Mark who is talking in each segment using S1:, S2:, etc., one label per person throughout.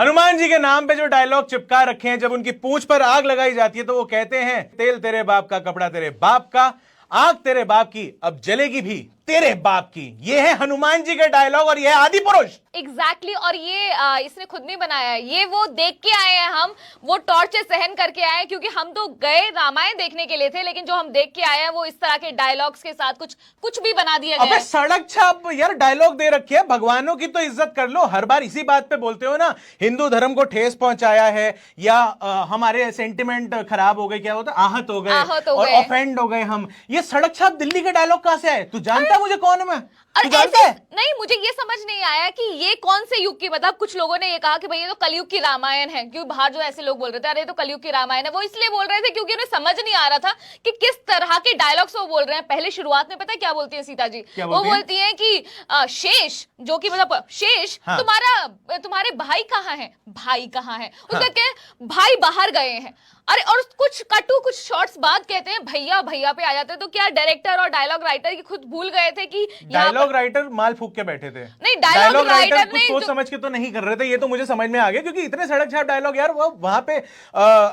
S1: हनुमान जी के नाम पे जो डायलॉग चिपका रखे हैं, जब उनकी पूंछ पर आग लगाई जाती है तो वो कहते हैं, तेल तेरे बाप का, कपड़ा तेरे बाप का, आग तेरे बाप की, अब जलेगी भी तेरे बाप की। ये है हनुमान जी के डायलॉग और ये है आदि पुरुष।
S2: एग्जैक्टली और ये इसने खुद नहीं बनाया है, ये वो देख के आए हैं, हम वो टॉर्चर सहन करके आए हैं, क्योंकि हम तो गए रामायण देखने के लिए थे, लेकिन जो हम देख के आए हैं वो इस तरह के डायलॉग्स के साथ कुछ भी बना दिया गया।
S1: अबे सड़क छाप यार, डायलॉग दे रखे हैं, भगवानों की तो इज्जत कर लो। हर बार इसी बात पे बोलते हो ना, हिंदू धर्म को ठेस पहुंचाया है या हमारे सेंटिमेंट खराब हो गए, क्या होता, आहत हो गए और ऑफेंड हो गए हम। ये सड़क छाप दिल्ली के डायलॉग कहां से आए? तू जानता है मुझे कौन है मैं?
S2: नहीं, मुझे ये समझ नहीं आया कि ये कौन से युग की, मतलब कुछ लोगों ने ये कहा कि भाई ये तो कलयुग की रामायण है, क्योंकि बाहर जो ऐसे लोग बोल रहे थे अरे तो कलयुग की रामायण है, वो इसलिए बोल रहे थे क्योंकि उन्हें समझ नहीं आ रहा था कि किस तरह के डायलॉग्स वो बोल रहे हैं। पहले शुरुआत में पता है क्या बोलती है सीता जी? वो बोलती है कि शेष, जो कि मतलब शेष, हाँ। तुम्हारे भाई कहाँ है? भाई कहाँ है? उसका क्या, भाई बाहर गए हैं। अरे और कुछ शॉर्ट्स बाद कहते हैं भैया भैया पे आ जाते हैं। तो क्या डायरेक्टर और डायलॉग राइटर की खुद भूल गए थे कि
S1: डायलॉग राइटर माल फूक के बैठे थे?
S2: नहीं, डायलॉग राइटर
S1: कुछ सोच समझ के तो नहीं कर रहे थे। ये तो मुझे समझ में आ गया, क्योंकि इतने सड़क छाप डायलॉग यार। वो वहां पे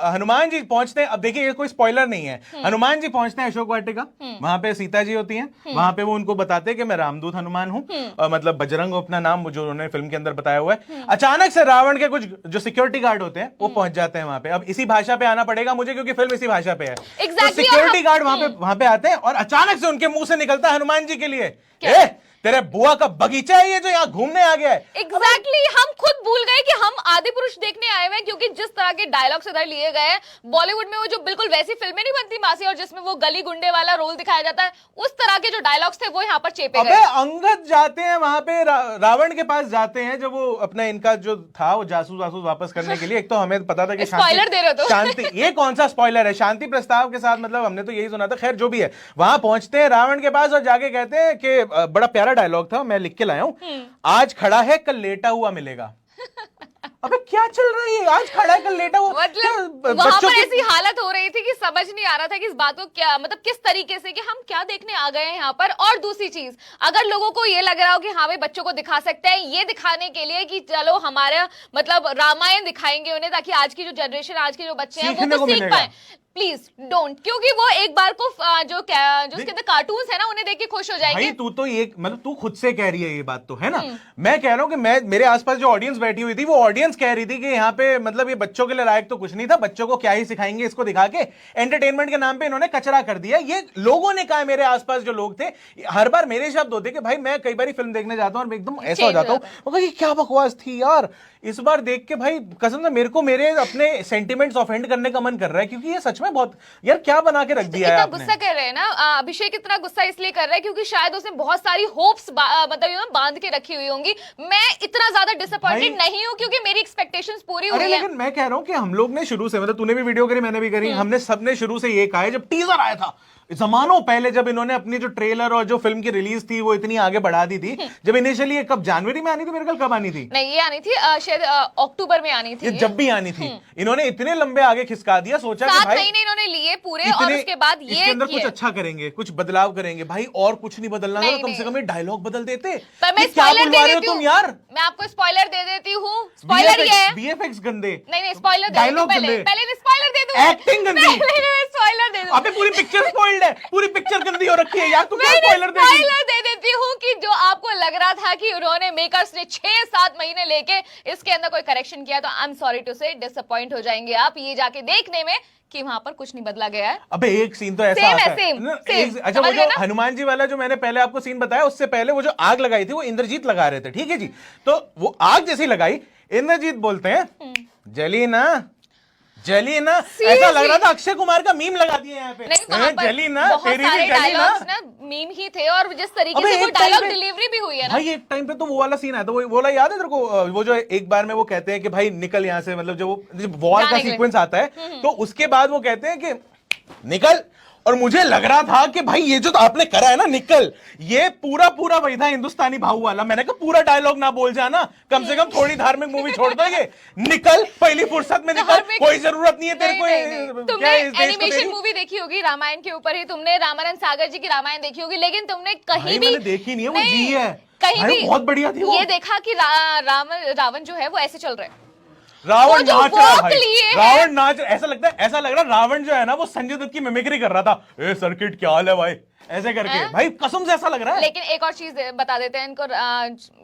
S1: हनुमान जी पहुंचते हैं, अब देखिए ये कोई स्पॉइलर नहीं है, हनुमान जी पहुंचते हैं अशोक वाटिका, वहां पे सीता जी होती हैं, वहां पे वो उनको बताते हैं कि मैं रामदूत हनुमान हूं, मतलब बजरंग अपना नाम जो उन्होंने फिल्म के अंदर बताया हुआ है। अचानक से रावण के कुछ जो सिक्योरिटी गार्ड होते हैं वो पहुंच जाते हैं वहां पे। अब इसी भाषा पे आना पड़ेगा मुझे, क्योंकि फिल्म इसी भाषा पे है। तो सिक्योरिटी गार्ड वहां पे आते हैं और अचानक से उनके मुंह से निकलता है हनुमान जी के लिए, तेरे बुआ का बगीचा है ये जो यहाँ घूमने आ गया है।
S2: एग्जैक्टली हम खुद भूल गए कि हम आदि पुरुष देखने आए हुए हैं, क्योंकि जिस तरह के डायलॉग्स इधर लिए गए हैं, बॉलीवुड में वो जो बिल्कुल वैसी फिल्में नहीं बनती मासी, और जिसमें वो गली गुंडे वाला रोल दिखाया जाता है, उस तरह के जो डायलॉग्स थे वो यहाँ पर चेपे गए।
S1: अंगद जाते हैं वहां पे, रावण के पास जाते हैं, जब वो अपना इनका जो था वो जासूस वापस करने के लिए। एक तो हमें पता था कि
S2: स्पॉइलर दे रहे हो,
S1: शांति, ये कौन सा स्पॉइलर है? शांति प्रस्ताव के साथ, मतलब हमने तो यही सुना था। खैर जो भी है, वहां पहुंचते हैं रावण के पास और जाके कहते हैं कि बड़ा प्यारा डायलॉग था, मैं लिख के लाया हूं, आज खड़ा है कल लेटा हुआ मिलेगा। अबे क्या चल रही है? आज खड़ा है कल लेटा हुआ,
S2: मतलब वहां पर ऐसी हालत हो रही थी कि समझ नहीं आ रहा था कि इस बात को क्या, मतलब किस तरीके से कि हम क्या देखने आ गए हैं यहाँ पर। और दूसरी चीज, अगर लोगों को ये लग रहा हो कि हाँ भाई बच्चों को दिखा सकते हैं, ये दिखाने के लिए कि चलो हमारा मतलब रामायण दिखाएंगे उन्हें, ताकि आज की जो जनरेशन, आज के जो बच्चे हैं वो तो सीख पाए। प्लीज डोंट, क्योंकि वो एक बार को जो उसके अंदर कार्टून्स है ना, उन्हें देख के खुश हो जाएंगे।
S1: भाई तू तो ये, मतलब तू खुद से कह रही है ये बात तो है ना। मैं कह रहा हूं कि मेरे आसपास जो ऑडियंस बैठी हुई थी, वो ऑडियंस कह रही थी कि यहाँ पे मतलब ये बच्चों के लिए लायक तो कुछ नहीं था, बच्चों को क्या ही सिखाएंगे इसको दिखा के, एंटरटेनमेंट के नाम पे इन्होंने कचरा कर दिया। ये लोगों ने कहा, मेरे आसपास जो लोग थे, हर बार मेरे शब्द होते कि भाई मैं कई बार फिल्म देखने जाता हूं और एकदम ऐसा हो जाता हूं, क्या बकवास थी यार। इस बार देख के भाई कसम से मेरे को मेरे अपने सेंटिमेंट्स ऑफेंड करने का मन कर रहा है, क्योंकि ये सच में बहुत यार क्या बना के रख दिया है आपने।
S2: गुस्सा कर रहे हैं ना अभिषेक, इतना गुस्सा इसलिए कर रहा है क्योंकि शायद उसने बहुत सारी होप्स मतलब बांध के रखी हुई होंगी। मैं इतना ज्यादा डिसअपॉइंटेड नहीं हूं, क्योंकि मेरी एक्सपेक्टेशंस पूरी हुई है।
S1: लेकिन मैं कह रहा हूं कि हम लोग ने शुरू से, मतलब तूने भी वीडियो करी, मैंने भी करी, हमने सबने शुरू से ये कहा है, जब टीजर आया था जमानों पहले, जब इन्होंने अपनी जो ट्रेलर और जो फिल्म की रिलीज थी वो इतनी आगे बढ़ा दी थी, जब इनिशियली ये कब जनवरी में आनी थी मेरे ख्याल, कब आनी थी?
S2: नहीं, ये आनी थी शायद अक्टूबर में आनी थी।
S1: जब भी आनी थी इन्होंने इतने लंबे आगे खिसका दिया, सोचा कि
S2: 7
S1: भाई
S2: महीने इन्होंने लिए पूरे, और उसके बाद ये
S1: इसके अंदर कुछ अच्छा करेंगे, कुछ बदलाव करेंगे। भाई और कुछ नहीं बदलना था, कम से कम ये डायलॉग बदल देते।
S2: क्या बुलवा रहे हो
S1: तुम यार?
S2: मैं आपको स्पॉइलर दे देती हूँ। स्पॉइलर ये है,
S1: वीएफएक्स गंदे।
S2: नहीं स्पॉइलर
S1: डायलॉग
S2: पहले स्पॉइलर दे दूं,
S1: एक्टिंग गंदी,
S2: स्पॉइलर दे दूं।
S1: अबे पूरी पिक्चर स्पॉइल्ड है, पूरी पिक्चर गंदी हो रखी है यार, तू क्या
S2: स्पॉइलर दे देती हूँ कि जो आपको लग रहा था कि उन्होंने मेकर्स ने 6-7 महीने लेके इसके अंदर कोई करेक्शन किया, तो आई एम सॉरी टू से डिसअपॉइंट हो जाएंगे आप ये जाके देखने में कि वहां पर कुछ नहीं बदला गया है।
S1: अबे एक सीन तो ऐसा आता है, अच्छा वो जो हनुमान जी वाला जो मैंने पहले आपको सीन बताया, उससे पहले वो जो आग लगाई थी वो इंद्रजीत लगा रहे थे, ठीक है जी। तो वो आग जैसी लगाई, इंद्रजीत बोलते हैं जली ना, ऐसा लग रहा था अक्षय कुमार का मीम लगा दिया यहाँ पे, जली ना, तेरी भी जली ना,
S2: मीम ही थे। और जिस तरीके से वो डायलॉग डिलीवरी भी हुई है ना
S1: भाई, एक टाइम पे तो वो वाला सीन आया था, वो वाला याद है तेरे को? वो जो एक बार में वो कहते हैं कि भाई निकल यहाँ से, मतलब जब वॉर का सीक्वेंस आता है तो उसके बाद वो कहते हैं कि निकल, और मुझे लग रहा था कि भाई ये जो तो आपने करा है ना निकल, ये पूरा वही था हिंदुस्तानी भाऊ वाला। मैंने कहा पूरा डायलॉग ना बोल जाना, कम से कम थोड़ी धार्मिक मूवी छोड़ दो, ये निकल पहली फुर्सत में निकल, कोई जरूरत नहीं है तेरे को।
S2: तुमने एनिमेशन मूवी देखी होगी रामायण के ऊपर ही, तुमने रामानंद सागर जी की रामायण देखी होगी, लेकिन तुमने कहीं भी
S1: देखी नहीं है, वो जी है
S2: कहीं भी
S1: बहुत बढ़िया थी वो।
S2: ये देखा कि रावण जो है वो ऐसे चल रहा है,
S1: रावण
S2: जो
S1: नाच रहा है
S2: walk
S1: भाई,
S2: लिए है।
S1: रावण नाच, ऐसा लगता है, ऐसा लग रहा है रावण जो है ना वो संजय दत्त की मिमिक्री कर रहा था, ए सर्किट क्या हाल है भाई, ऐसे करके भाई कसम से ऐसा लग रहा है।
S2: लेकिन एक और चीज बता देते हैं इनको,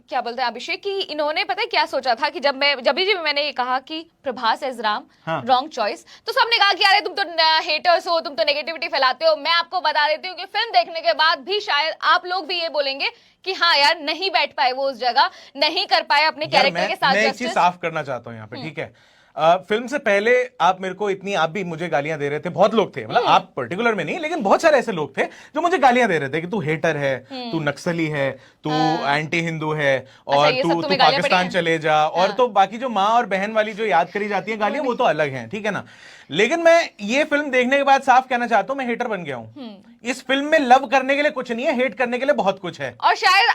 S2: क्या बोलते हैं अभिषेक, कि इन्होंने पता है क्या सोचा था कि जब भी मैंने ये कहा कि प्रभास एज राम
S1: हाँ।
S2: रॉन्ग चॉइस, तो सबने कहा कि अरे तुम तो हेटर्स हो, तुम तो नेगेटिविटी फैलाते हो। मैं आपको बता देती हूँ कि फिल्म देखने के बाद भी शायद आप लोग भी ये बोलेंगे कि हाँ यार नहीं बैठ पाए वो उस जगह, नहीं कर पाए अपने
S1: यार
S2: कैरेक्टर के साथ
S1: मैं एक चीज
S2: justice।
S1: साफ करना चाहता हूँ यहाँ पे, ठीक है। फिल्म से पहले आप मेरे को इतनी, आप भी मुझे गालियां दे रहे थे, बहुत लोग थे, मतलब आप पर्टिकुलर में नहीं, लेकिन बहुत सारे ऐसे लोग थे जो मुझे गालियां दे रहे थे कि तू हेटर है, तू नक्सली है, तू एंटी हिंदू है, और
S2: ये सब
S1: तू
S2: तुम्हें गालियां
S1: पाकिस्तान
S2: पड़ी हैं?
S1: चले जा, और तो बाकी जो माँ और बहन वाली जो याद करी जाती है गालियां वो तो अलग हैं, ठीक है ना। लेकिन मैं ये फिल्म देखने के बाद साफ कहना चाहता हूं, मैं हेटर बन गया हूं। इस फिल्म में लव करने के लिए कुछ नहीं है, हेट करने के लिए बहुत कुछ है।
S2: और शायद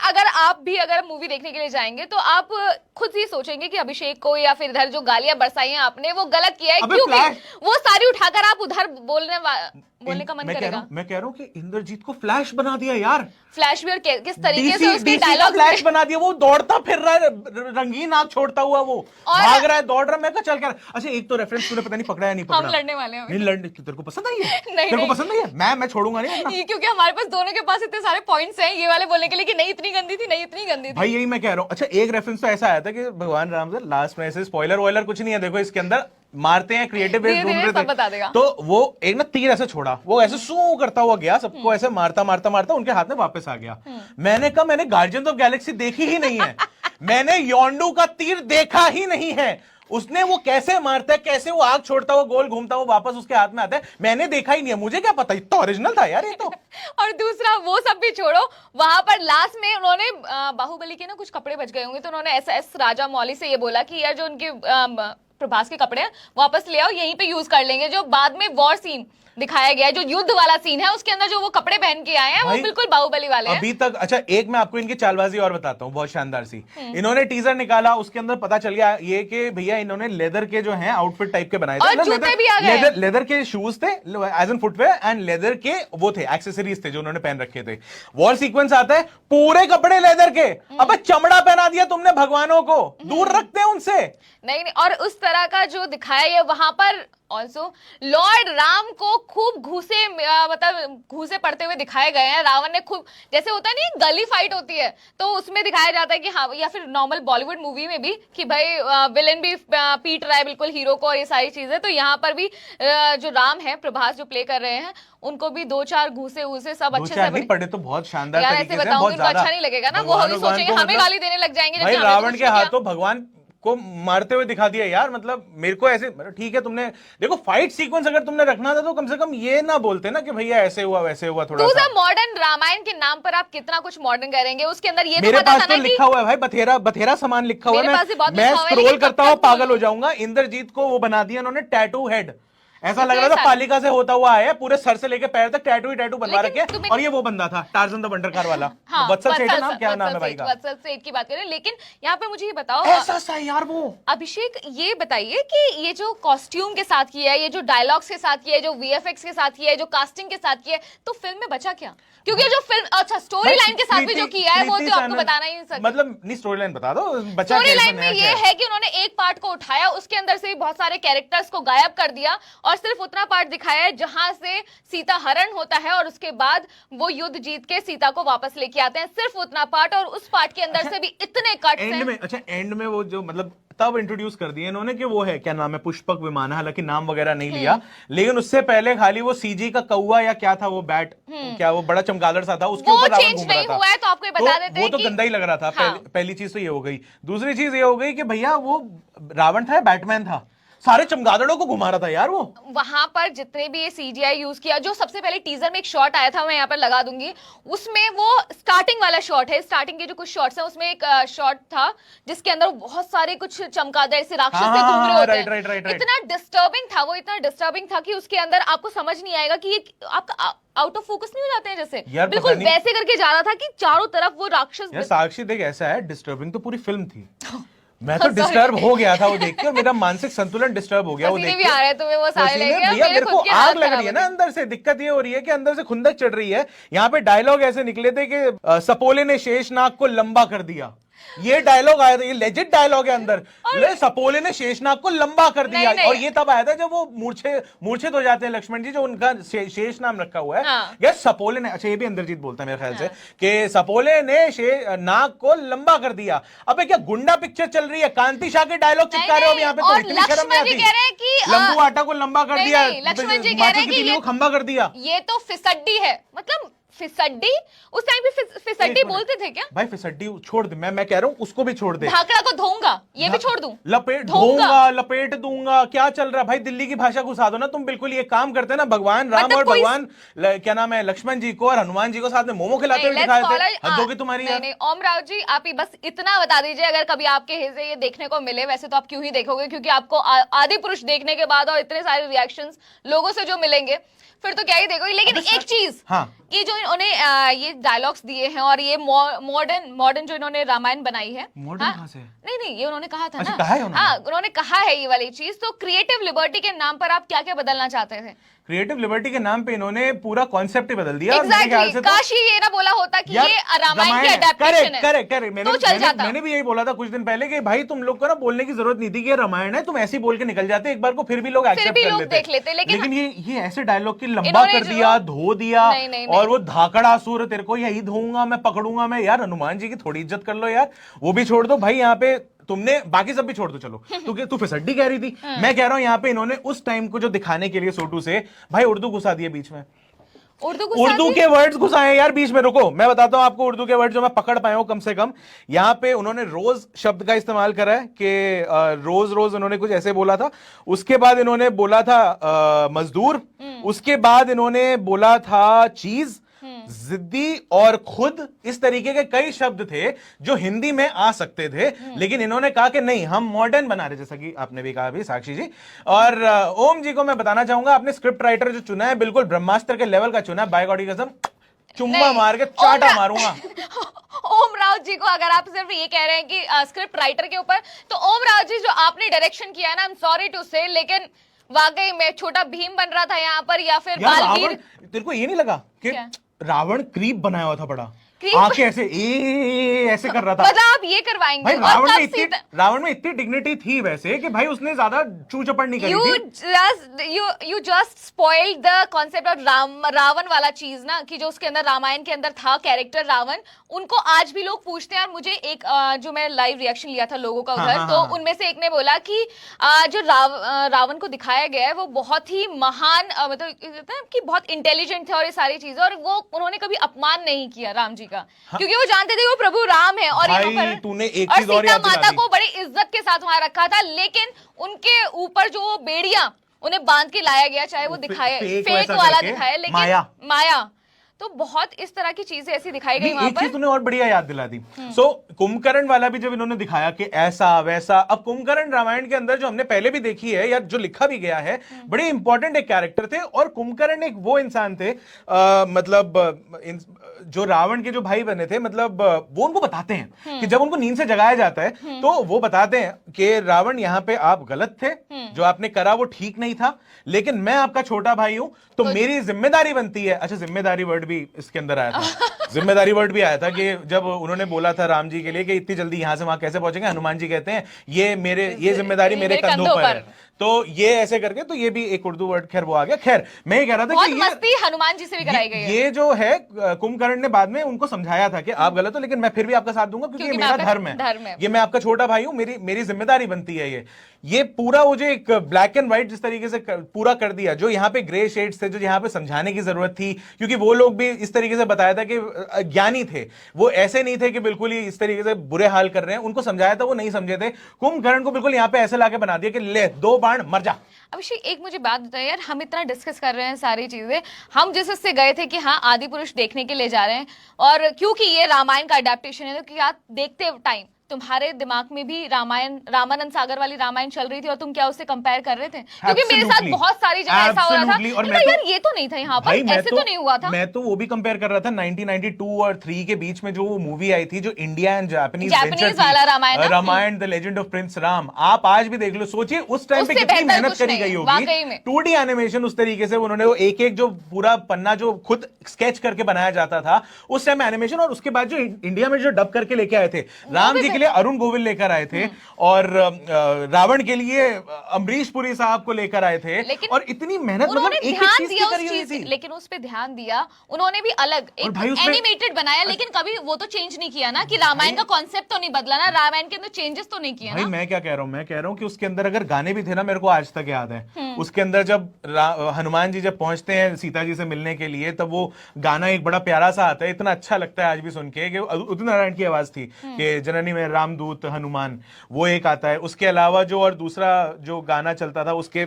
S2: अगर मूवी देखने के लिए जाएंगे तो आप खुद ही सोचेंगे कि अभिषेक को या फिर इधर जो गालियां बरसाई हैं आपने वो गलत किया है,
S1: अबे
S2: क्योंकि
S1: फ्लैश-
S2: वो सारी उठाकर आप उधर बोलने का मन करेगा।
S1: मैं कह रहा हूं कि इंद्रजीत को फ्लैश बना दिया यार,
S2: फ्लैश भी, और किस तरीके से
S1: डीसी
S2: उसके
S1: को
S2: डायलॉग
S1: फ्लैश बना दिया, वो दौड़ता फिर रहा है, रंगीन आंख छोड़ता हुआ वो भाग रहा है, दौड़ रहा है। मैं कहा चल क्या, अच्छा एक तो रेफरेंस तूने पता नहीं पकड़ा या नहीं पकड़ा,
S2: हम लड़ने वाले हैं
S1: नहीं लड़ने, तेरे को पसंद आई है?
S2: नहीं,
S1: तेरे को पसंद नहीं है? मैं छोड़ूंगा नहीं अपना।
S2: ये क्योंकि हमारे पास दोनों के पास इतने सारे पॉइंट्स हैं ये वाले बोलने के लिए कि नहीं इतनी गंदी थी, नहीं इतनी गंदी थी।
S1: भाई यही मैं कह रहा हूं। अच्छा एक रेफरेंस तो ऐसा आया था कि भगवान राम से लास्ट में, ऐसे स्पॉइलर वॉइलर कुछ नहीं है, देखो इसके अंदर मारते हैं, क्रिएटिव बेस ढूंढ रहे
S2: सब बता देगा।
S1: थे, तो वो एक ना तीर ऐसे छोड़ा, वो ऐसे सू करता हुआ गया, सबको ऐसे मारता मारता मारता उनके हाथ में वापस आ गया। मैंने कहा मैंने गार्जियंस ऑफ गैलेक्सी देखी ही नहीं है, मैंने योंडू का तीर देखा ही नहीं है, उसने वो कैसे मारता है, कैसे वो आग छोड़ता हुआ गोल घूमता हुआ वापस उसके हाथ में आता है, मैंने देखा ही नहीं है, मुझे क्या पता, इतना ओरिजिनल था यार ये तो।
S2: और दूसरा वो सब भी छोड़ो, वहां पर लास्ट में उन्होंने बाहुबली के ना कुछ कपड़े बच गए होंगे, तो उन्होंने एस राजा मौली से ये बोला कि यार जो उनके प्रभास के कपड़े हैं वापस ले आओ, यहीं पे यूज कर लेंगे। जो बाद में वॉर सीन दिखाया गया है, जो युद्ध वाला सीन है, उसके अंदर जो वो कपड़े पहन के आए हैं वो बिल्कुल बाहुबली वाले हैं।
S1: अभी तक अच्छा एक मैं आपको इनकी चालबाजी और बताता हूँ, बहुत शानदार सी। इन्होंने टीजर निकाला, उसके अंदर पता चल गया ये कि भैया इन्होंने लेदर के जो हैं आउटफिट टाइप के बनाए थे,
S2: और जूते भी आ गए।
S1: लेदर के शूज थे as an footwear, and leather के वो थे एक्सेसरीज थे जो उन्होंने पहन रखे थे। वॉर सीक्वेंस आता है, पूरे कपड़े लेदर के, अब चमड़ा पहना दिया तुमने भगवानों को, दूर रखते हैं उनसे।
S2: नहीं, और उस तरह का जो दिखाया है वहां पर ऑल्सो लॉर्ड राम को खूब मतलब घूसे पड़ते हुए दिखाए गए हैं। रावण ने खूब, जैसे होता है नहीं गली फाइट होती है, तो उसमें दिखाया जाता है कि हाँ, या फिर नॉर्मल बॉलीवुड मूवी में भी कि भाई विलेन भी पीट रहा है बिल्कुल हीरो को, और ये सारी चीजें। तो यहाँ पर भी जो राम है, प्रभास जो प्ले कर रहे हैं, उनको भी 2-4 घूसे सब अच्छे से
S1: नहीं पड़े तो बहुत शानदार
S2: यार
S1: तरीके
S2: ऐसे
S1: से,
S2: बताऊंगी तो अच्छा नहीं लगेगा ना, वो हम सोचेंगे हमें गाली देने लग जाएंगे।
S1: भाई रावण के हाथों भगवान को मारते हुए दिखा दिया यार, मतलब मेरे को ऐसे, ठीक है तुमने देखो फाइट सीक्वेंस अगर तुमने रखना था तो कम से कम ये ना बोलते ना कि भैया ऐसे हुआ वैसे हुआ, थोड़ा सा
S2: मॉडर्न रामायण के नाम पर आप कितना कुछ मॉडर्न करेंगे। उसके अंदर ये
S1: मेरे
S2: तो पता
S1: पास
S2: था
S1: तो
S2: ना
S1: लिखा हुआ है भाई, बथेरा बथेरा सामान लिखा हुआ है, मैं स्क्रॉल करता हूँ पागल हो जाऊंगा। इंद्रजीत को वो बना दिया उन्होंने टैटू हेड, ऐसा लग रहा था पालिका से होता हुआ आया, पूरे सर से लेके पैर तक टैटू ही टैटू बनवा रखे, और ये वो बंदा था टार्जन द वंडर कार वाला, वत्सल सेठ नाम, क्या नाम है भाई का?
S2: वत्सल सेठ की बात करें। लेकिन यहाँ पे मुझे ये बताओ,
S1: ऐसा सा यार वो
S2: अभिषेक ये बताइए कि ये जो कॉस्ट्यूम के साथ किया है, ये जो डायलॉग्स के साथ किया है, जो वीएफएक्स के साथ किया है, जो कास्टिंग के साथ किया है, तो फिल्म में बचा क्या? क्योंकि जो फिल्म, अच्छा स्टोरी लाइन के साथ भी जो किया है वो तो आपको बताना ही नहीं सकता,
S1: मतलब नहीं स्टोरी लाइन बता दो, बचा
S2: स्टोरी लाइन में ये है कि उन्होंने एक पार्ट को उठाया, उसके अंदर से बहुत सारे कैरेक्टर्स को गायब कर दिया, और सिर्फ उतना पार्ट दिखाया है जहां से सीता हरण होता है, और उसके बाद वो युद्ध जीत के सीता को वापस लेके आते हैं, सिर्फ उतना पार्ट। और उस पार्ट के अंदर से भी इतने कट्स हैं।
S1: एंड में, अच्छा एंड में वो जो मतलब तब इंट्रोड्यूस कर दिया इन्होंने कि वो है क्या नाम है, पुष्पक विमान, हालांकि नाम वगैरह नहीं लिया, लेकिन उससे पहले खाली वो सीजी का कौवा या क्या था वो बैट, क्या वो बड़ा चमगादड़ सा था, उसके ऊपर रावण घूम रहा था,
S2: हुआ है, तो आपको बता देते
S1: वो तो गंदा ही लग रहा था। पहली चीज तो ये हो गई। दूसरी चीज ये हो गई कि भैया वो रावण था, बैटमैन था, सारे चमगादड़ों को घुमा रहा था यार वो।
S2: वहां पर जितने भी ये सीजीआई यूज किया, जो सबसे पहले टीजर में एक शॉट आया था, मैं यहाँ पर लगा दूंगी, उसमें वो स्टार्टिंग वाला शॉट है, स्टार्टिंग के जो कुछ शॉट्स हैं उसमें एक शॉट था जिसके अंदर बहुत सारे कुछ चमगादड़ ऐसे राक्षस से घूम रहे होते हैं। इतना डिस्टर्बिंग था वो, इतना डिस्टर्बिंग था कि उसके अंदर आपको समझ नहीं आएगा कि ये आपका आउट ऑफ फोकस नहीं हो जाते हैं, जैसे बिल्कुल वैसे करके जा रहा था कि चारों तरफ वो राक्षस।
S1: साक्षी देख ऐसा है, डिस्टर्बिंग तो पूरी फिल्म थी, मैं तो डिस्टर्ब हो गया था वो देख के, और मेरा मानसिक संतुलन डिस्टर्ब हो गया वो देख के।
S2: भी आ रहे हैं तुम्हें वो सारे लेके,
S1: भैया मेरे को आग लग रही है ना अंदर से, दिक्कत ये हो रही है कि अंदर से खुंदक चढ़ रही है। यहाँ पे डायलॉग ऐसे निकले थे कि सपोले ने शेषनाग को लंबा कर दिया, ये डायलॉग आया था, ये लेजिट डायलॉग है अंदर। ले सपोले ने शेषनाग को लंबा कर दिया।
S2: नहीं।
S1: और ये तब आया था जब वो मूर्छित हो जाते हैं लक्ष्मण जी, जो उनका शेष नाम रखा हुआ है।
S2: हाँ।
S1: यस, सपोले ने, अच्छा ये भी इंद्रजीत बोलता है मेरे ख्याल से कि सपोले ने नाग को लंबा कर दिया। अबे क्या गुंडा पिक्चर चल रही है? कांति शाह के डायलॉग चिपका रहे हो अब यहाँ पे, तो
S2: और
S1: इतनी शर्म नहीं
S2: लक्ष्मण जी
S1: आती?
S2: कह रहे हैं कि
S1: लंबू आटा को लंबा कर दिया,
S2: लक्ष्मण जी कह रहे हैं कि
S1: को खंबा कर दिया।
S2: ये तो फिसड्डी है। मतलब फिसड्डी, उस टाइम भी फिसड्डी बोलते थे क्या?
S1: भाई फिसड्डी छोड़ दे, मैं कह रहा हूँ उसको भी छोड़ दे।
S2: भाखड़ा को धोऊंगा, ये भी छोड़ दूं?
S1: लपेट दूंगा, लपेट दूंगा, क्या चल रहा है भाई? दिल्ली की भाषा घुसा दो ना तुम। बिल्कुल ये काम करते ना भगवान राम
S2: मतलब
S1: और भगवान क्या नाम है, लक्ष्मण जी को और हनुमान जी को साथ में मोमो खिलाते हुए दिखाए थे। हद होगी तुम्हारी यार।
S2: नहीं ओम राव जी, आप ही बस इतना बता दीजिए, अगर कभी आपके हिस्से ये देखने को मिले, वैसे तो आप क्यों ही देखोगे, क्योंकि आपको आदि पुरुष देखने के बाद और इतने सारे रिएक्शंस लोगों से जो मिलेंगे, फिर तो क्या ही देखोगे। लेकिन एक चीज,
S1: हाँ,
S2: कि जो इन्होंने ये डायलॉग्स दिए हैं और ये मॉडर्न जो इन्होंने रामायण बनाई है,
S1: मॉडर्न कहाँ से?
S2: नहीं ये उन्होंने कहा था
S1: अच्छा,
S2: ना।
S1: कहा है उन्होंने?
S2: हाँ, उन्होंने कहा है ये वाली चीज। तो क्रिएटिव लिबर्टी के नाम पर आप क्या क्या बदलना चाहते थे?
S1: क्रिएटिव लिबर्टी के नाम पे इन्होंने पूरा कॉन्सेप्ट ही बदल दिया।
S2: Exactly. काश ये ना बोला होता कि ये रामायण की एडेप्टेशन है।
S1: करेक्ट।
S2: तो चल जाता।
S1: मैंने भी यही बोला था कुछ दिन पहले कि भाई तुम लोग को ना बोलने की जरूरत नहीं थी कि ये रामायण है, तुम ऐसे ही बोल के निकल जाते एक बार को, फिर भी लोग एक्सेप्ट कर लेते,
S2: देख लेते। लेकिन
S1: ये ऐसे डायलॉग की लंबा कर दिया, धो दिया। और वो धाकड़ासुर, तेरे को यही धोऊंगा मैं, पकड़ूंगा मैं। यार हनुमान जी की थोड़ी इज्जत कर लो यार, वो भी छोड़ दो भाई। यहाँ पे तुमने बाकी सब भी छोड़ दो, चलो तू फिसड्डी कह रही थी, मैं कह रहा हूं यहाँ पे इन्होंने उस टाइम को जो दिखाने के लिए सोटू से भाई उर्दू घुसा दिए बीच में। उर्दू के वर्ड्स घुसाए यार बीच में। रुको मैं बताता हूं आपको उर्दू के वर्ड जो मैं पकड़ पाया हूं कम से कम। यहाँ पे उन्होंने रोज शब्द का इस्तेमाल करा है कि रोज उन्होंने कुछ ऐसे बोला था। उसके बाद इन्होंने बोला था मजदूर। उसके बाद इन्होंने बोला था चीज, जिद्दी और खुद। इस तरीके के कई शब्द थे जो हिंदी में आ सकते थे, लेकिन इन्होंने कहा कि नहीं, हम मॉडर्न बना रहे, जैसा कि आपने भी कहा अभी साक्षी जी। और ओम जी को मैं बताना चाहूंगा, आपने स्क्रिप्ट राइटर जो चुना है बिल्कुल ब्रह्मास्त्र के लेवल का चुना है। बाय गॉड की कसम चुम्मा मार के चाटा मारूंगा।
S2: ओम राव जी को अगर आप सिर्फ ये कह रहे हैं कि स्क्रिप्ट राइटर के ऊपर, तो ओम राव जी जो आपने डायरेक्शन किया है ना, आई एम सॉरी टू से, लेकिन वाकई में छोटा भीम बन रहा था यहाँ पर, या फिर बालवीर।
S1: तेरे को ये नहीं लगा कि रावण क्रीप बनाया हुआ था बड़ा,
S2: क्रीप?
S1: आंखें ऐसे कर रहा था।
S2: मतलब आप ये करवाएंगे?
S1: भाई रावण में इतनी डिग्निटी थी वैसे कि भाई उसने ज्यादा चूचपड़ नहीं करी थी।
S2: You just spoiled the concept of Ravana वाला चीज ना, कि जो उसके अंदर रामायण के अंदर था कैरेक्टर रावण, उनको आज भी लोग पूछते हैं। और मुझे एक जो मैं लाइव रिएक्शन लिया था लोगों का उधर, तो उनमें से एक ने बोला कि जो रावण को दिखाया गया है वो बहुत ही महान, मतलब कि बहुत इंटेलिजेंट थे और ये सारी चीजें, और वो उन्होंने कभी अपमान नहीं किया राम जी का, क्योंकि वो जानते थे वो प्रभु राम है। और यहाँ पर
S1: तूने एक चीज और
S2: सीता
S1: याद दिला
S2: माता
S1: दी।
S2: को बड़ी इज्जत के साथ वहां रखा था, लेकिन उनके ऊपर जो बेड़ियां उन्हें बांध के लाया गया, चाहे वो दिखाए फेक वाला दिखाए, लेकिन माया तो बहुत इस तरह की चीजें ऐसी दिखाई गई वहां
S1: एक
S2: पर।
S1: चीज तूने और बढ़िया याद दिला दी। सो कुंभकर्ण वाला भी जब इन्होंने दिखाया कि ऐसा वैसा, अब कुंभकर्ण रामायण के अंदर जो हमने पहले भी देखी है या जो लिखा भी गया है, बड़े इंपॉर्टेंट एक कैरेक्टर थे। और कुंभकर्ण एक वो इंसान थे, मतलब जो रावण के जो भाई बने थे, मतलब वो उनको बताते हैं कि जब उनको नींद से जगाया जाता है तो वो बताते हैं कि रावण यहाँ पे आप गलत थे, जो आपने करा वो ठीक नहीं था, लेकिन मैं आपका छोटा भाई हूं, तो मेरी जिम्मेदारी बनती है। अच्छा, जिम्मेदारी वर्ड भी इसके अंदर आया था। जिम्मेदारी वर्ड भी आया था कि जब उन्होंने बोला था राम जी के लिए कि इतनी जल्दी यहां से वहां कैसे पहुंचेंगे, हनुमान जी कहते हैं ये जिम्मेदारी मेरे कंधों पर है। तो ये ऐसे करके, तो ये भी एक उर्दू वर्ड, खैर वो आ गया। खैर मैं ये कह रहा था कि
S2: मस्ती हनुमान जी से भी कराई गई है।
S1: ये जो है कुंभकर्ण ने बाद में उनको समझाया था कि आप गलत हो, लेकिन मैं फिर भी आपका साथ दूंगा क्योंकि ये मेरा धर्म है, ये मैं आपका छोटा भाई हूं, मेरी जिम्मेदारी बनती है। ये पूरा वो जो एक ब्लैक एंड व्हाइट जिस तरीके से पूरा कर दिया, जो यहाँ पे ग्रे शेड्स थे जो यहाँ पे समझाने की जरूरत थी, क्योंकि वो लोग भी इस तरीके से बताया था कि ज्ञानी थे, वो ऐसे नहीं थे कि बिल्कुल ही इस तरीके से बुरे हाल कर रहे हैं, उनको समझाया था, वो नहीं समझे थे। कुंभकर्ण को बिल्कुल यहाँ पे ऐसे लाके बना दिया कि ले 2 बाण मर जा।
S2: अभिषेक एक मुझे बात बताइए यार, हम इतना डिस्कस कर रहे हैं सारी चीजें, हम जिस उससे गए थे कि हाँ आदि पुरुष देखने के लिए जा रहे हैं, और क्योंकि ये रामायण का अडेप्टेशन है, तो क्या देखते टाइम तुम्हारे दिमाग में भी रामायण, रामानंद सागर वाली रामायण चल रही थी और तुम क्या उससे कंपेयर कर रहे थे? क्योंकि मेरे साथ बहुत सारी जगह ऐसा हो रहा था,
S1: और
S2: मैं यार ये तो नहीं था यहाँ पर, ऐसे तो नहीं हुआ था।
S1: मैं तो वो भी कंपेयर कर रहा था 1992 और 3 के बीच में जो मूवी आई थी, जो इंडिया एंड जापानीज
S2: वाला Ramayana,
S1: Ramayana the Legend of Prince Ram. आप आज भी देख लो, सोचिए उस टाइम पे कितनी मेहनत करी गई होगी। 2D एनिमेशन उस तरीके से उन्होंने वो एक जो पूरा पन्ना जो खुद स्केच करके बनाया जाता था उस टाइम एनिमेशन, और उसके बाद जो इंडिया में जो डब करके लेके आए थे राम जी के लिए अरुण गोविल लेकर आए थे, और रावण के लिए अमरीश पुरी साहब को लेकर आए थे, और इतनी मेहनत
S2: उन्होंने ध्यान दिया उस चीज, लेकिन उस पे ध्यान दिया उन्होंने भी अलग एक एनिमेटेड बनाया, लेकिन कभी वो तो चेंज नहीं किया ना कि रामायण का कॉन्सेप्ट तो नहीं बदला ना, रामायण के अंदर चेंजेस तो नहीं किया
S1: भाई। मैं क्या कह रहा हूं, मैं कह रहा हूं कि उसके अंदर अगर गाने भी थे ना, मेरे को आज तक याद है उसके अंदर जब हनुमान जी जब पहुंचते हैं सीता जी से मिलने के लिए, तब वो गाना एक बड़ा प्यारा सा आता है, इतना अच्छा लगता है आज भी सुन के, कि उदित नारायण की आवाज थी कि जननी में रामदूत हनुमान, वो एक आता है। उसके अलावा जो और दूसरा जो गाना चलता था उसके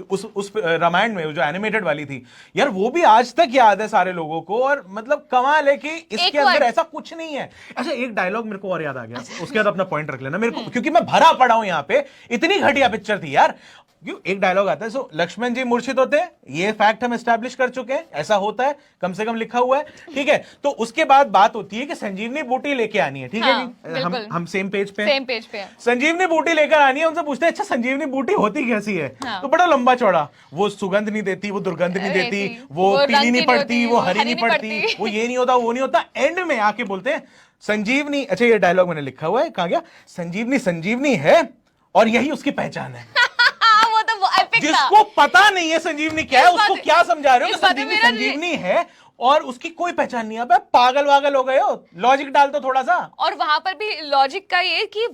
S1: उस रामायण में जो एनिमेटेड वाली थी यार, वो भी आज तक याद है सारे लोगों को, और मतलब कमाल है कि इसके अंदर ऐसा कुछ नहीं है। अच्छा, एक डायलॉग मेरे को और याद आ गया, उसके बाद अपना पॉइंट रख लेना मेरे को, क्योंकि मैं भरा पड़ा हूं यहाँ पे, इतनी घटिया पिक्चर थी यार। क्यों, एक डायलॉग आता है, सो लक्ष्मण जी मूर्छित होते हैं, ये फैक्ट हम एस्टैब्लिश कर चुके हैं, ऐसा होता है, कम से कम लिखा हुआ है, ठीक है। तो उसके बाद बात होती है कि संजीवनी बूटी लेके आनी है, ठीक है जी, हम सेम पेज पे संजीवनी बूटी लेकर आनी है। उनसे पूछते हैं अच्छा संजीवनी बूटी होती कैसी है? तो बड़ा लंबा चौड़ा, वो सुगंध नहीं देती, वो दुर्गंध नहीं देती, वो पीली नहीं पड़ती, वो हरी नहीं पड़ती, वो ये नहीं होता, वो नहीं होता। एंड में आके बोलते हैं संजीवनी, अच्छा ये डायलॉग मैंने लिखा हुआ है, कहा गया, संजीवनी संजीवनी है और यही उसकी पहचान है। जिसको पता नहीं है संजीवनी क्या है, उसको क्या समझा रहे हो? संजीवनी संजीवनी है और उसकी कोई पहचान नहीं है। पागल वागल हो गए हो, लॉजिक डाल दो थोड़ा सा। और
S2: वहां पर भी लॉजिक का ये कि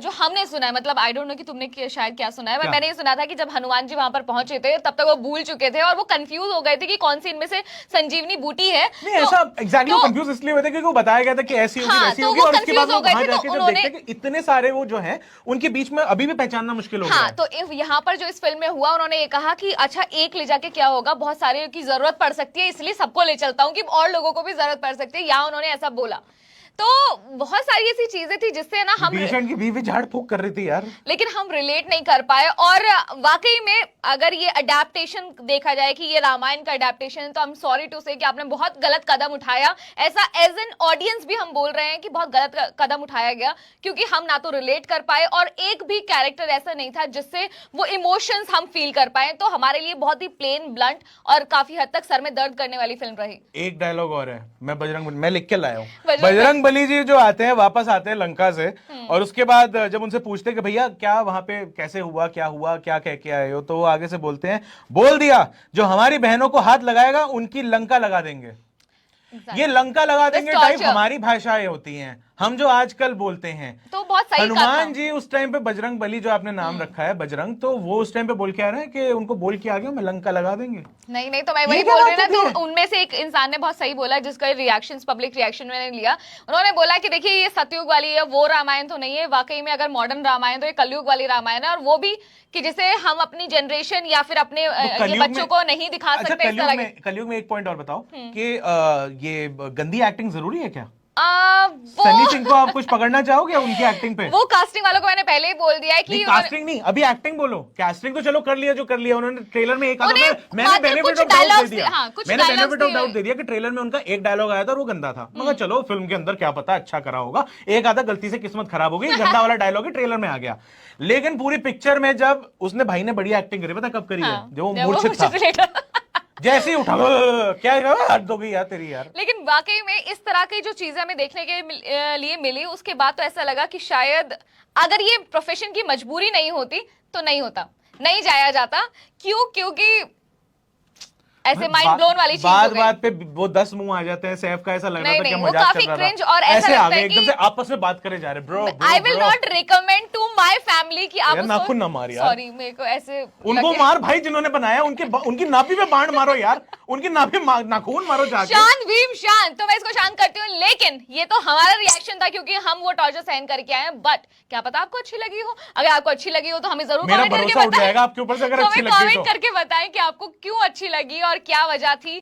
S2: जो हमने सुना है, मतलब आई डोंट नो कि तुमने शायद क्या सुना है, मैंने ये सुना था कि जब हनुमान जी वहां पर पहुंचे थे तब तक वो भूल चुके थे और वो कंफ्यूज हो गए थे कि कौन सी इनमें से संजीवनी बूटी है।
S1: नहीं, ऐसा एग्जैक्टली कंफ्यूज इसलिए हुए थे क्योंकि वो बताया गया था कि ऐसी होगी वैसी होगी, और उसके बाद वहां जाके जब देखते कि इतने सारे वो जो है उनके बीच में अभी भी पहचानना मुश्किल हो गया।
S2: तो यहाँ पर जो इस फिल्म में हुआ, उन्होंने ये कहा कि अच्छा एक ले जाके क्या होगा, बहुत सारे की जरूरत पड़ सकती है, इसलिए सबको ले चलता हूँ कि और लोगों को भी जरूरत पड़ सकती है, या उन्होंने ऐसा बोला। तो बहुत सारी ऐसी चीजें थी जिससे ना हम
S1: भीषण की बीवी झाड़ फूक कर रही थी यार,
S2: लेकिन हम रिलेट नहीं कर पाए। और वाकई में अगर ये अडेप्टेशन देखा जाए कि ये रामायण का अडेप्टेशन है, तो आई एम सॉरी टू से कि आपने बहुत गलत कदम उठाया। ऐसा एज एन ऑडियंस भी हम बोल रहे हैं कि बहुत गलत कदम उठाया गया, क्योंकि हम ना तो रिलेट कर पाए और एक भी कैरेक्टर ऐसा नहीं था जिससे वो इमोशंस हम फील कर पाए। तो हमारे लिए बहुत ही प्लेन, ब्लंट और काफी हद तक सर में दर्द करने वाली फिल्म रही।
S1: एक डायलॉग और है, मैं लिख के लाया हूँ। बजरंग बली जी जो आते हैं, वापस आते हैं लंका से, और उसके बाद जब उनसे पूछते हैं कि भैया क्या वहां पे कैसे हुआ, क्या कह के आए हो, तो वो आगे से बोलते हैं, बोल दिया जो हमारी बहनों को हाथ लगाएगा उनकी लंका लगा देंगे। ये लंका लगा देंगे टाइप हमारी भाषाएं होती हैं, हम जो आजकल बोलते हैं।
S2: तो बहुत सही
S1: हनुमान जी उस टाइम पे बजरंग बली जो आपने नाम रखा है बजरंग, तो वो उस टाइम पे बोल के आ रहे हैं कि उनको बोल के आ गया मैं लंका लगा देंगे।
S2: नहीं तो मैं वही बोल रही ना, तो उनमें से एक इंसान ने बहुत सही बोला जिसका रिएक्शंस पब्लिक रिएक्शन मैंने लिया। उन्होंने बोला कि देखिए ये सतयुग वाली है, वो रामायण तो नहीं है, वाकई में अगर मॉडर्न रामायण तो ये कलयुग वाली रामायण है, और वो भी कि जिसे हम अपनी जनरेशन या फिर अपने ये बच्चों को नहीं दिखा सकते।
S1: कलयुग में एक पॉइंट और बताओ कि ये गंदी एक्टिंग जरूरी है क्या? सनी सिंह को आप कुछ पकड़ना चाहोगे उनकी एक्टिंग पे?
S2: वो कास्टिंग वालों को मैंने पहले ही बोल दिया है कि
S1: कास्टिंग नहीं, अभी एक्टिंग बोलो। कास्टिंग तो चलो कर लिया जो कर लिया उन्होंने। ट्रेलर में एक मैंने बेनिफिट ऑफ डाउट दे दिया, मैंने बेनिफिट ऑफ डाउट दे दिया कि ट्रेलर में उनका एक डायलॉग आया था और वो गंदा था। मगर चलो फिल्म के अंदर क्या पता अच्छा करा होगा, एक आधा गलती से किस्मत खराब हो गई, गंदा वाला डायलॉग ही ट्रेलर में आ गया। लेकिन पूरी पिक्चर में जब उसने भाई ने बढ़िया एक्टिंग करी, पता कब करी है? जब वो मूर्छित था, जैसे ही उठा क्या हद हो गई यार तेरी यार।
S2: लेकिन वाकई में इस तरह की जो चीजें हमें देखने के लिए मिली, उसके बाद तो ऐसा लगा कि शायद अगर ये प्रोफेशन की मजबूरी नहीं होती तो नहीं होता, नहीं जाया जाता। क्योंकि ऐसे माइंड ब्लोन वाली चीज
S1: बात पे वो 10 मुंह आ जाते हैं। सैफ का ऐसा लग रहा था कि मजाक कर रहा था,
S2: और ऐसे
S1: आ गए एकदम से आपस में बात करे जा रहे। Bro
S2: I will not recommend to my family कि आप
S1: नाखून ना मार यार,
S2: सॉरी मेरे को ऐसे
S1: उनको मार भाई जिन्होंने बनाया, उनकी नाभि पे बाण मारो यार, उनकी नाभि नाखून मारो जाके।
S2: शांत भीम शांत, तो मैं इसको शांत करती हूँ। लेकिन ये तो हमारा रिएक्शन था क्योंकि हम वो टॉर्चर सहन करके आए हैं। बट क्या पता आपको अच्छी लगी हो, अगर आपको अच्छी लगी हो तो हमें जरूर कमेंट करके बताएं।
S1: आपके ऊपर से अगर अच्छी लगी तो
S2: कमेंट करके बताएं कि आपको क्यों अच्छी लगी और क्या वजह थी।